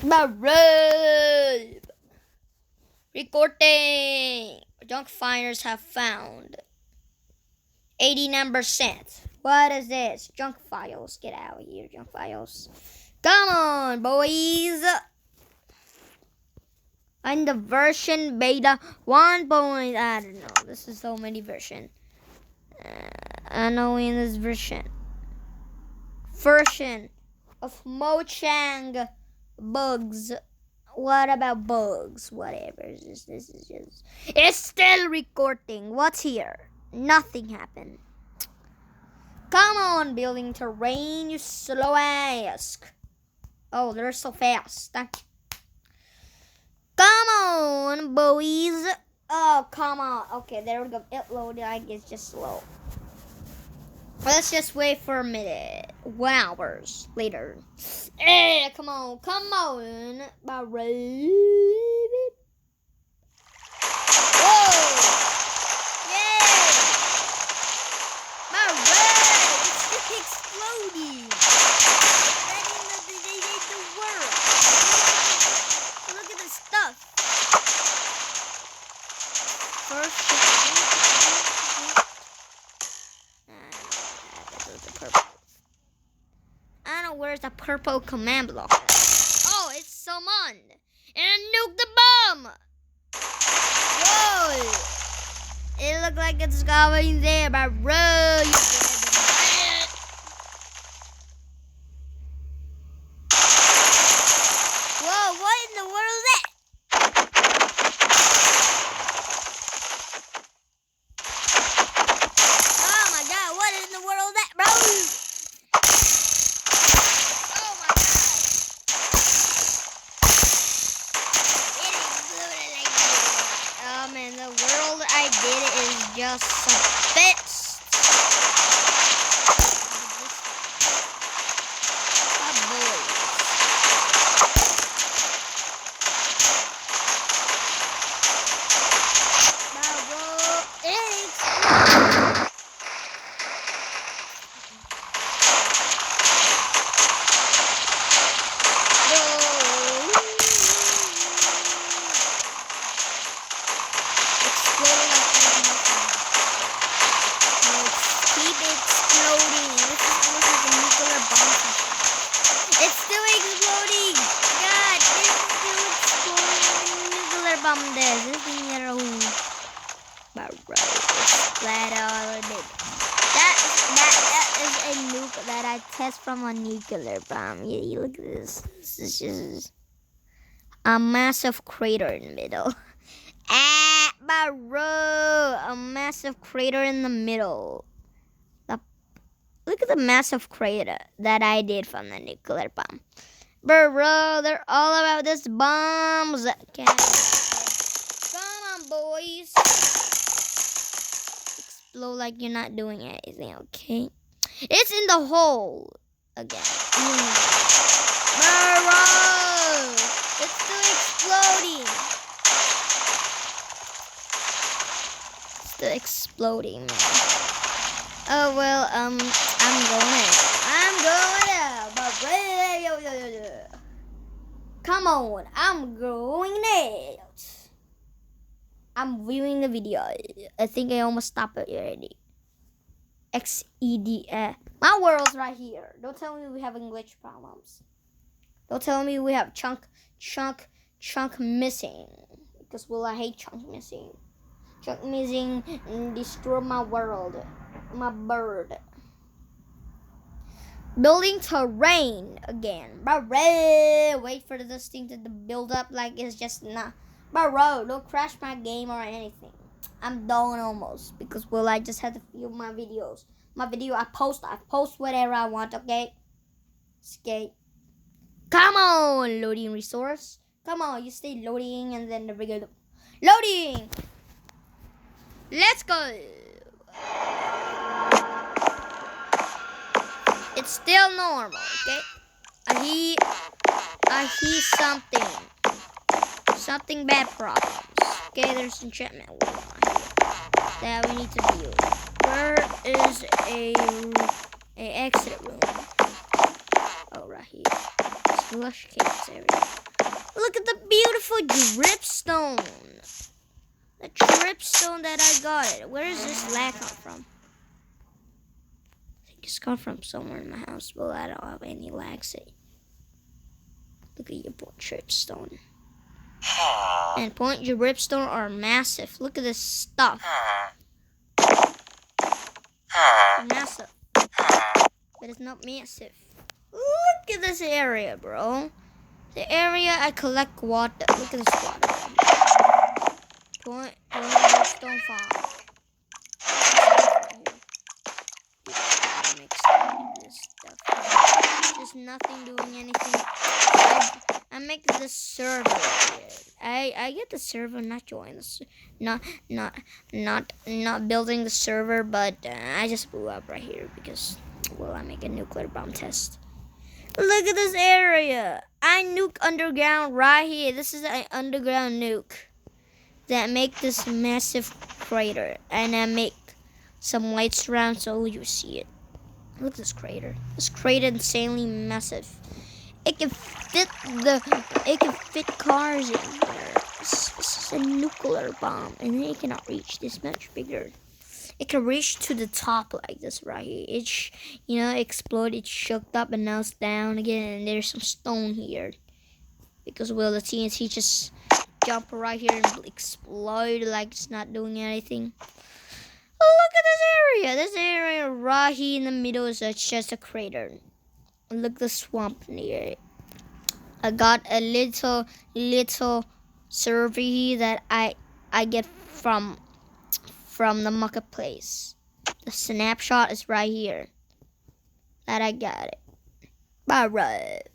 Barab. Recording. Junk finders have found 89%. What is this? Junk files. Get out of here, junk files. Come on, boys. I'm the version beta 1. I don't know. This is so many versions. I know in this version of Mojang bugs. What about bugs? Whatever. This is just. It's still recording. What's here? Nothing happened. Come on, building terrain, you slow ass. Oh, they're so fast. Come on, boys. Oh, come on. Okay, there we go. It loaded. I guess just slow. Let's just wait for a minute. 1 hour later. Hey, come on. Whoa. It's exploding. The world. Look at this stuff. First. I don't know where's the purple command block. Oh, it's someone. And I nuked the bomb. Whoa. It looked like it's going there, but bro. Whoa, what in the world is that? Oh my god, what in the world is that, bro? Just some bits. That I test from a nuclear bomb. Yeah, look at this. This is just a massive crater in the middle. Bro, a massive crater in the middle. Look at the massive crater that I did from the nuclear bomb. Bro, they're all about this bombs. Okay. Come on, boys. Explode like you're not doing anything, okay? It's in the hole again. Bro, it's still exploding. Still exploding, man. Oh well, I'm going out. Come on, I'm going out. I'm viewing the video. I think I almost stopped it already. XED. My world's right here. Don't tell me we have glitch problems. Don't tell me we have chunk missing. Because I hate chunk missing. Chunk missing destroy my world. My bird. Building terrain again. Bro, wait for this thing to build up like it's just not. Bro, don't crash my game or anything. I'm done almost because I just had to film my videos. My video I post whatever I want, okay? Skate. Come on, loading resource. Come on, you stay loading and then the regular loading. Let's go. It's still normal, okay? I hear something bad problems. Okay, there's enchantment that we need to view. Where is a exit room? Oh, right here. Slush caves area. Look at the beautiful dripstone. The dripstone that I got it. Where is this lag come from? I think it's come from somewhere in my house, but I don't have any lag. See. Look at your dripstone. And point dripstone are massive. Look at this stuff. Massive. But it's not massive. Look at this area, bro. The area I collect water. Look at this water. Point dripstone farm. There's nothing doing anything. I make the server here. I get the server, not join this, not building the server, but I just blew up right here because, well, I make a nuclear bomb test. Look at this area. I nuke underground right here. This is an underground nuke that make this massive crater, and I make some lights around so you see it. Look at this crater. This crater insanely massive. It can fit cars in here. This is a nuclear bomb, and it cannot reach this much bigger. It can reach to the top like this right here. It exploded, it shook up, and now it's down again. And there's some stone here because, well, the TNT just jump right here and explode like it's not doing anything. Look at this area. This area right here in the middle is just a crater. Look at the swamp near it. I got a little server here that I get from the marketplace. The snapshot is right here. That I got it. Alright.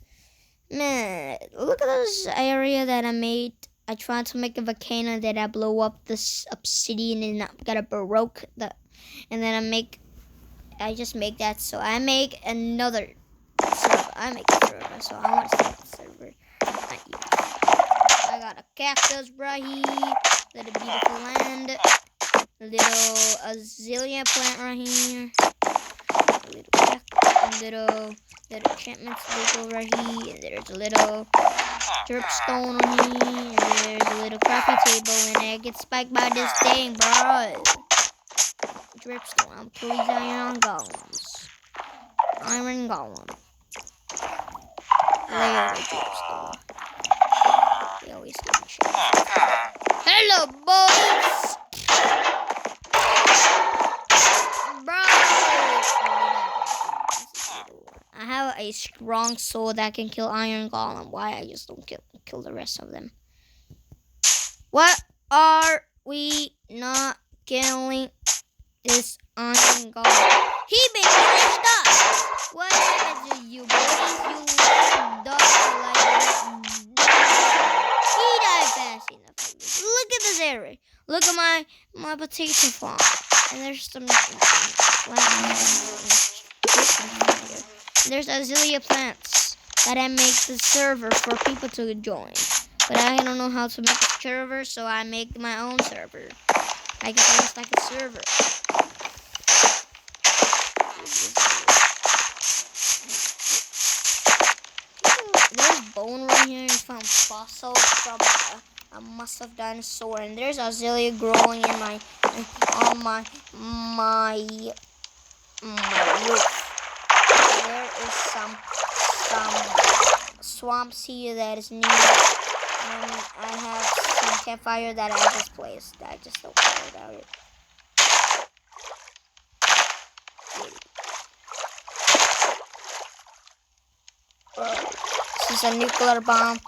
Man, look at this area that I made. I tried to make a volcano that I blow up this obsidian and I got a baroque and then I just make that, so I make another server. I make a server, so I want to start the server. I got a cactus right here, little beautiful land, a little azalea plant right here, a little cactus, little enchantment table right here, and there's a little dripstone on here, and there's a little crafting table, and I get spiked by this thing, bro. Dripstone, I'm killing these iron golems. Iron golem. Layer dripstone. They always give me shit. Hello, boys! Bro! I have a strong sword that can kill iron golem. Why I just don't kill the rest of them? What are we not killing this iron golem? He been killing stuff. What happened to you, boys? You dust like he died fast enough. Look at this area. Look at my potato farm. And there's some there's azalea plants that I make the server for people to join. But I don't know how to make a server, so I make my own server. I guess it looks like a server. There's bone right here. I found fossils from a massive dinosaur, and there's azalea growing in on my roof. There is some swamps here that is near, and I have some campfire that I just placed. I just don't care about it. This is a nuclear bomb.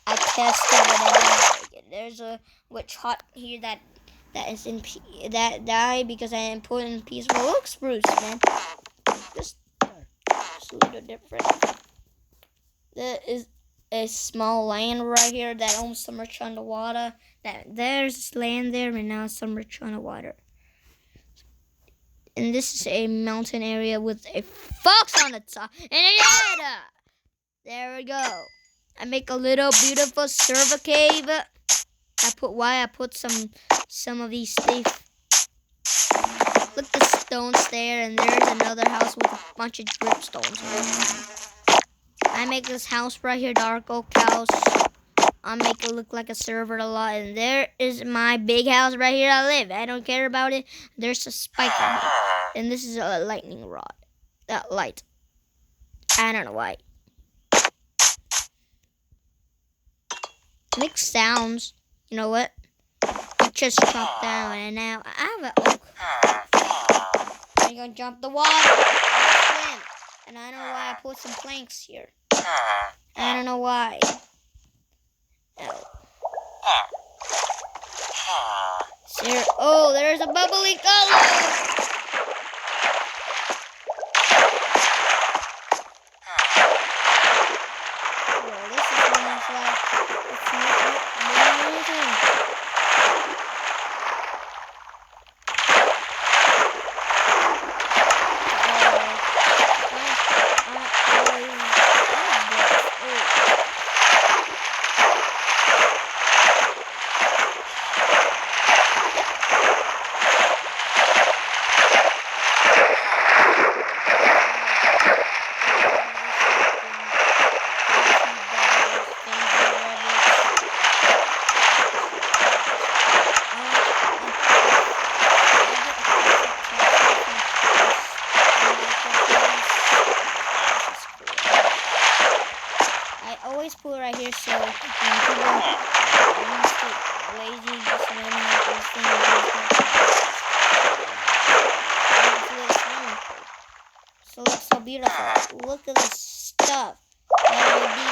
I tested it, but I didn't like it. There's a witch hut here that is in that died because I didn't put in peace. Well, look, spruce, man. Just a little different. There is a small land right here that almost submerged underwater. There's land there, and now it's submerged underwater. And this is a mountain area with a fox on the top and a ladder. There we go. I make a little beautiful server cave. I put some of these stuff. Look at the stones there, and there's another house with a bunch of dripstones. I make this house right here, dark oak house. I'll make it look like a server a lot. And there is my big house right here I live. I don't care about it. There's a spike in here. And this is a lightning rod. That light. I don't know why. Makes sounds. You know what? It just chopped down and now I have an oak. I'm gonna jump the wall. And I don't know why I put some planks here. I don't know why. Oh. Oh, there's a bubbly color. Oh, this is almost like it's not amazing. Always put right here so when people lazy just make this thing so looks so beautiful. Look at this stuff that I did.